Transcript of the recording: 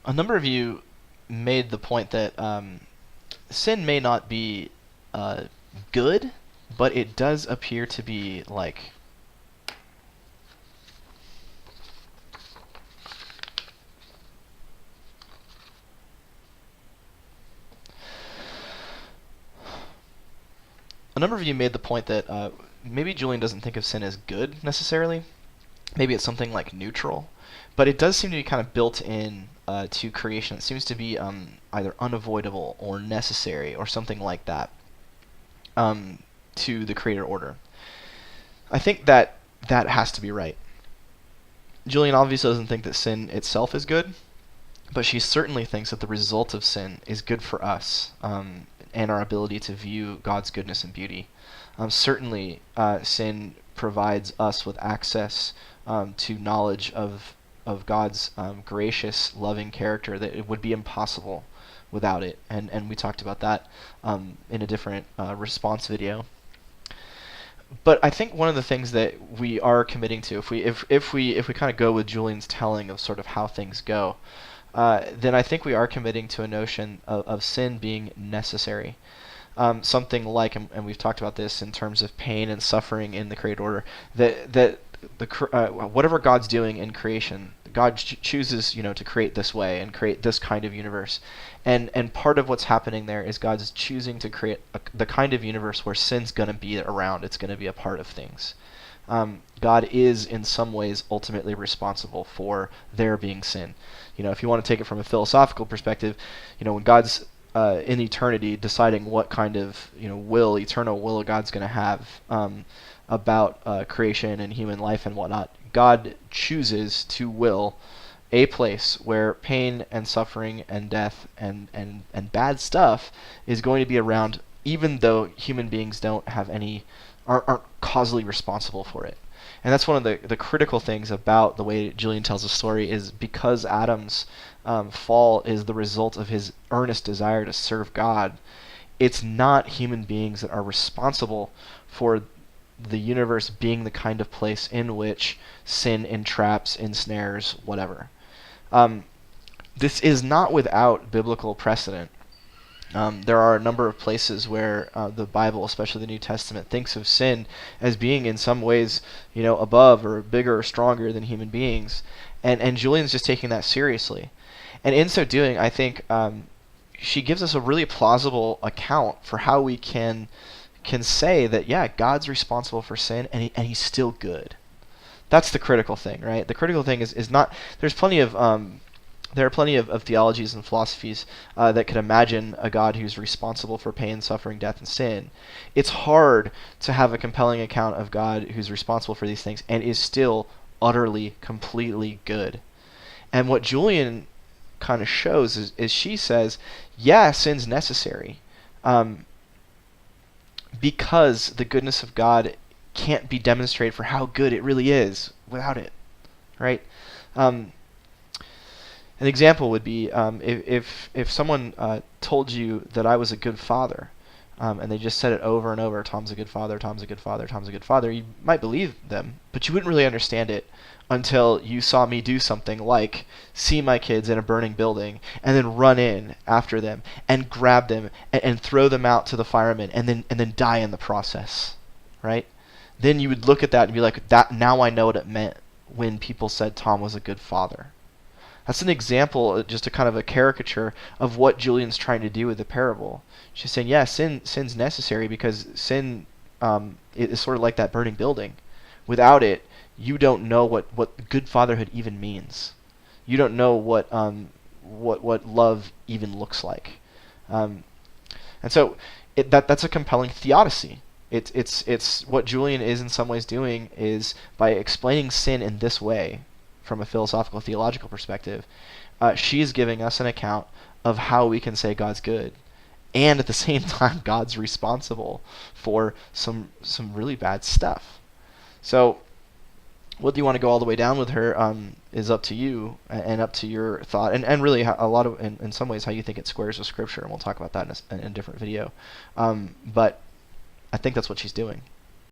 A number of you made the point that sin may not be uh, good, but it does appear to be like a number of you made the point that maybe Julian doesn't think of sin as good necessarily. Maybe it's something like neutral, but it does seem to be kind of built in to creation. It seems to be either unavoidable or necessary or something like that to the creator order. I think that that has to be right. Julian obviously doesn't think that sin itself is good, but she certainly thinks that the result of sin is good for us and our ability to view God's goodness and beauty. Certainly, sin provides us with access to knowledge of God's gracious, loving character that it would be impossible without it. And we talked about that in a different response video. But I think one of the things that we are committing to, if we kind of go with Julian's telling of sort of how things go, then I think we are committing to a notion of sin being necessary. Something like, and we've talked about this in terms of pain and suffering in the created order, that whatever God's doing in creation, God chooses, to create this way and create this kind of universe, and part of what's happening there is God's choosing to create the kind of universe where sin's going to be around. It's going to be a part of things. God is in some ways ultimately responsible for there being sin. If you want to take it from a philosophical perspective, when God's in eternity deciding what kind of eternal will God's going to have about creation and human life and whatnot, God chooses to will a place where pain and suffering and death and bad stuff is going to be around, even though human beings aren't causally responsible for it. And that's one of the critical things about the way Julian tells the story, is because Adam's fall is the result of his earnest desire to serve God. It's not human beings that are responsible for the universe being the kind of place in which sin entraps, ensnares, whatever. This is not without biblical precedent. There are a number of places where the Bible, especially the New Testament, thinks of sin as being in some ways, above or bigger or stronger than human beings, and Julian's just taking that seriously. And in so doing, I think she gives us a really plausible account for how we can say that, yeah, God's responsible for sin, and he's still good. That's the critical thing, right? The critical thing is not. There are plenty of theologies and philosophies that could imagine a God who's responsible for pain, suffering, death, and sin. It's hard to have a compelling account of God who's responsible for these things and is still utterly, completely good. And what Julian kind of shows is she says, yeah, sin's necessary, because the goodness of God can't be demonstrated for how good it really is without it, right? An example would be if someone told you that I was a good father, and they just said it over and over, Tom's a good father, Tom's a good father, Tom's a good father, you might believe them, but you wouldn't really understand it until you saw me do something like see my kids in a burning building and then run in after them and grab them and throw them out to the firemen and then die in the process, right? Then you would look at that and be like, that now I know what it meant when people said Tom was a good father. That's an example, just a kind of a caricature of what Julian's trying to do with the parable. She's saying, yeah, sin's necessary because sin is sort of like that burning building. Without it, you don't know what good fatherhood even means. You don't know what love even looks like. And so that's a compelling theodicy. It's what Julian is in some ways doing is by explaining sin in this way, from a philosophical, theological perspective, she's giving us an account of how we can say God's good, and at the same time, God's responsible for some really bad stuff. So, whether you want to go all the way down with her is up to you and up to your thought, and really a lot of, in some ways, how you think it squares with Scripture, and we'll talk about that in a different video. But I think that's what she's doing.